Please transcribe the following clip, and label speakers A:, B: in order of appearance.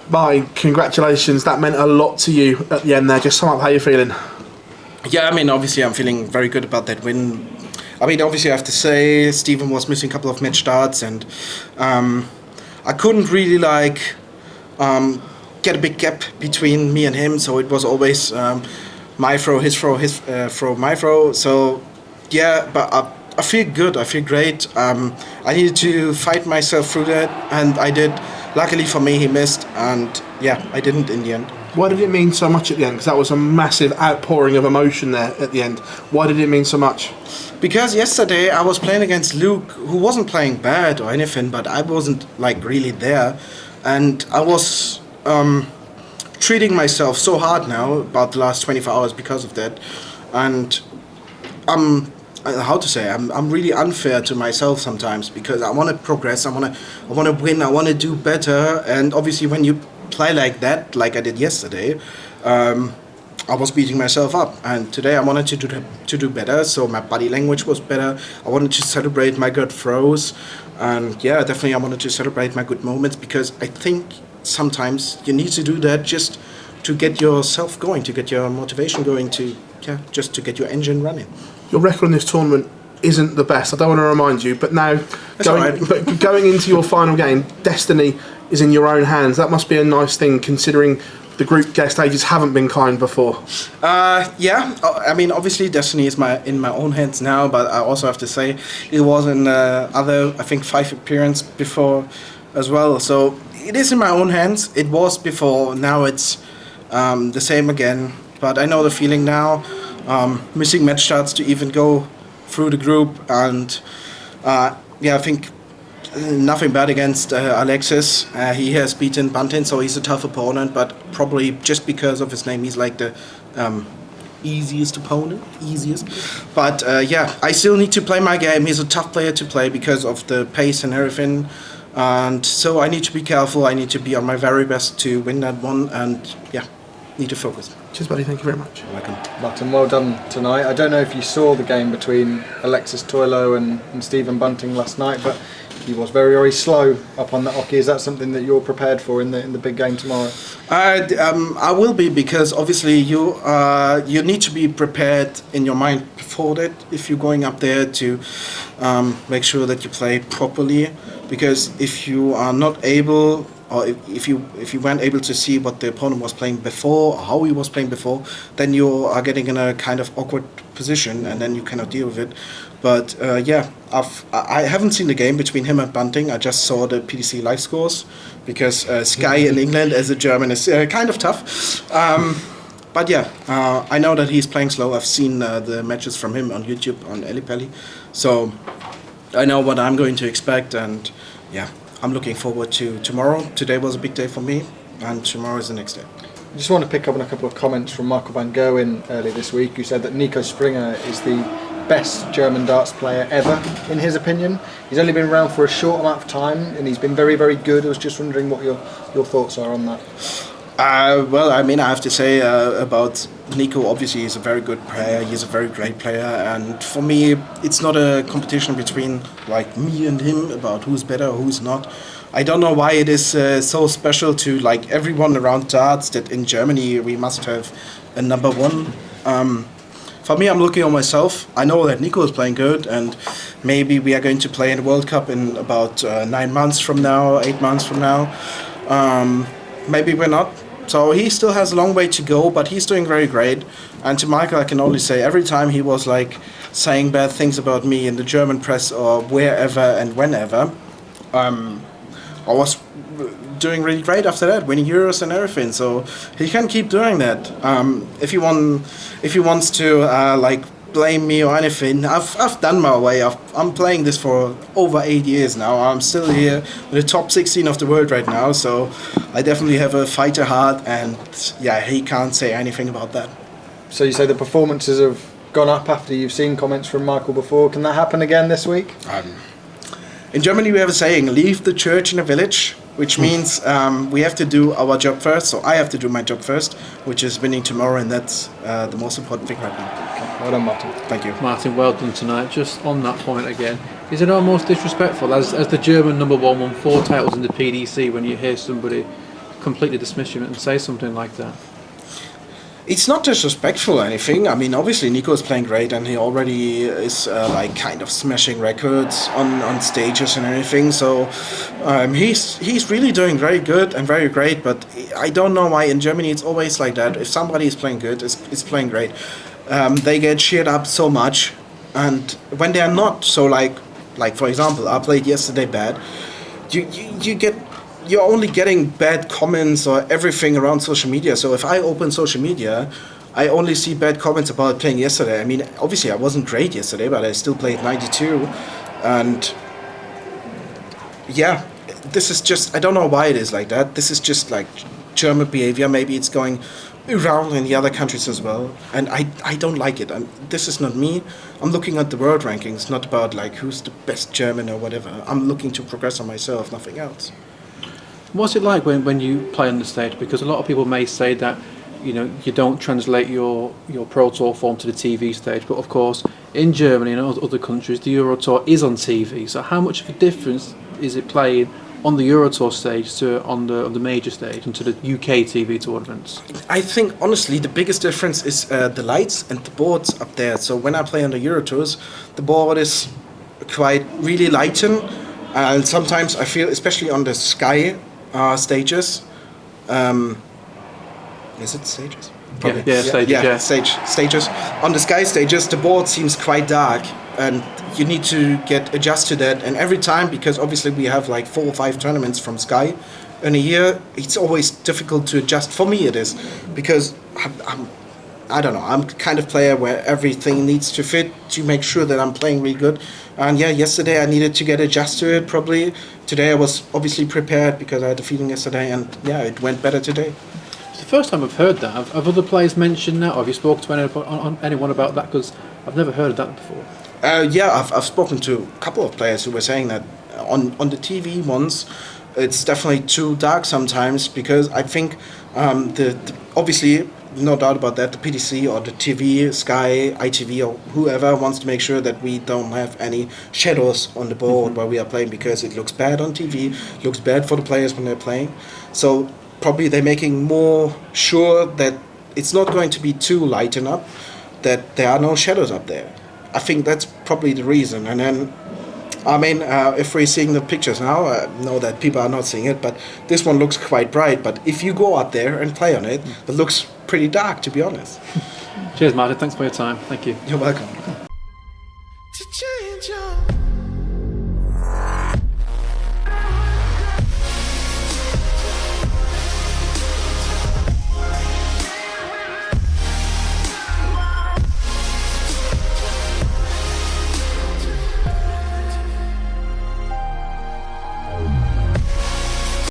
A: Martin, congratulations. That meant a lot to you at the end there. Just sum up how you're feeling.
B: Yeah, I mean, obviously I'm feeling very good about that win. I mean, obviously I have to say Stephen was missing a couple of match starts, and I couldn't really get a big gap between me and him, so it was always my throw, his throw, his throw, my throw. So yeah, but I feel good. I feel great. I needed to fight myself through that, and I did. Luckily for me, he missed, and yeah, I didn't in the end.
A: Why did it mean so much at the end? Because that was a massive outpouring of emotion there at the end. Why did it mean so much?
B: Because yesterday I was playing against Luke, who wasn't playing bad or anything, but I wasn't really there, and I was treating myself so hard now about the last 24 hours because of that, and I'm really unfair to myself sometimes because I want to progress, I want to win, I want to do better, and obviously when you play like that, like I did yesterday, I was beating myself up, and today I wanted to do better. So my body language was better. I wanted to celebrate my good throws, and yeah, definitely I wanted to celebrate my good moments because I think sometimes you need to do that just to get yourself going, to get your motivation going, just to get your engine running.
A: Your record in this tournament isn't the best. I don't want to remind you, but now going into your final game, destiny is in your own hands. That must be a nice thing considering the group guest stages haven't been kind before.
B: Yeah, I mean, obviously destiny is in my own hands now, but I also have to say it was in other, I think, 5 appearances before as well. So it is in my own hands. It was before, now it's the same again. But I know the feeling now. Missing match starts to even go through the group, and yeah, I think nothing bad against Alexis. He has beaten Buntin, so he's a tough opponent, but probably just because of his name, he's like the easiest opponent. But yeah, I still need to play my game. He's a tough player to play because of the pace and everything, and so I need to be careful. I need to be on my very best to win that one, and yeah, need to focus.
A: Cheers, buddy. Thank you very much.
B: You're welcome.
C: Martin, well done tonight. I don't know if you saw the game between Alexis Toilo and Stephen Bunting last night, but he was very, very slow up on the hockey. Is that something that you're prepared for in the big game tomorrow?
B: I will be, because obviously you need to be prepared in your mind before that if you're going up there to make sure that you play properly. Because if you are not able, or if you weren't able to see what the opponent was playing before, or how he was playing before, then you are getting in a kind of awkward position, and then you cannot deal with it. But yeah, I haven't seen the game between him and Bunting. I just saw the PDC live scores, because Sky in England as a German is kind of tough. But yeah, I know that he's playing slow. I've seen the matches from him on YouTube on Ellipelli, so I know what I'm going to expect, and yeah, I'm looking forward to tomorrow. Today was a big day for me, and tomorrow is the next day.
C: I just want to pick up on a couple of comments from Michael Van Gerwern earlier this week, who said that Nico Springer is the best German darts player ever, in his opinion. He's only been around for a short amount of time, and he's been very, very good. I was just wondering what your thoughts are on that.
B: Well, I mean, I have to say about Nico, obviously he's a very good player, he's a very great player, and for me it's not a competition between like me and him about who's better or who's not. I don't know why it is so special to like everyone around darts that in Germany we must have a number one. For me, I'm looking on myself. I know that Nico is playing good, and maybe we are going to play in the World Cup in about 9 months from now, 8 months from now. Maybe we're not. So he still has a long way to go, but he's doing very great. And to Michael, I can only say, every time he was like saying bad things about me in the German press or wherever and whenever, I was doing really great after that, winning Euros and everything. So he can keep doing that. If he wants to like blame me or anything, I've done my way. I'm playing this for over 8 years now. I'm still here with the top 16 of the world right now, so I definitely have a fighter heart, and yeah, he can't say anything about that.
C: So you say the performances have gone up after you've seen comments from Michael before. Can that happen again this week?
B: In Germany we have a saying, leave the church in the village, which means we have to do our job first. So I have to do my job first, which is winning tomorrow, and that's the most important thing right now.
C: Well done, Martin.
B: Thank you.
D: Martin, well done tonight. Just on that point again, is it almost disrespectful as the German number one won 4 titles in the PDC when you hear somebody completely dismiss him and say something like that?
B: It's not disrespectful or anything. I mean, obviously Nico is playing great, and he already is like kind of smashing records on stages and everything. So he's really doing very good and very great. But I don't know why in Germany it's always like that. If somebody is playing good, is playing great, they get cheered up so much, and when they are not, so like for example, I played yesterday bad. You're only getting bad comments or everything around social media. So if I open social media, I only see bad comments about playing yesterday. I mean, obviously I wasn't great yesterday, but I still played 92. And yeah, this is just, I don't know why it is like that. This is just like German behavior. Maybe it's going around in the other countries as well. And I don't like it. This is not me. I'm looking at the world rankings, not about like who's the best German or whatever. I'm looking to progress on myself, nothing else.
D: What's it like when you play on the stage? Because a lot of people may say that, you know, you don't translate your Pro Tour form to the TV stage, but of course in Germany and other countries the Euro Tour is on TV. So how much of a difference is it playing on the Euro Tour stage to on the major stage and to the UK TV tournaments?
B: I think honestly the biggest difference is the lights and the boards up there. So when I play on the Euro Tours, the board is quite really lighten, and sometimes I feel, especially on the Sky stages, is it stages?
D: Probably. Yeah, stages. Yeah.
B: Stages. On the Sky stages, the board seems quite dark, and you need to get adjusted to that. And every time, because obviously we have like 4 or 5 tournaments from Sky in a year, it's always difficult to adjust. For me, it is, because I don't know, I'm the kind of player where everything needs to fit to make sure that I'm playing really good. And yeah, yesterday I needed to get adjusted to it probably. Today I was obviously prepared because I had the feeling yesterday, and yeah, it went better today.
D: It's the first time I've heard that. Have other players mentioned that, or have you spoken to anyone about that? Because I've never heard of that before.
B: Yeah, I've spoken to a couple of players who were saying that on the TV ones, it's definitely too dark sometimes, because I think the obviously, no doubt about that, the PDC or the TV, Sky, ITV or whoever wants to make sure that we don't have any shadows on the board where we are playing, because it looks bad on TV, looks bad for the players when they're playing. So probably they're making more sure that it's not going to be too lighten up, that there are no shadows up there. I think that's probably the reason. And then, I mean, if we're seeing the pictures now, I know that people are not seeing it, but this one looks quite bright. But if you go out there and play on it, it looks pretty dark, to be honest.
D: Cheers, Martin. Thanks for your time. Thank you.
B: You're welcome.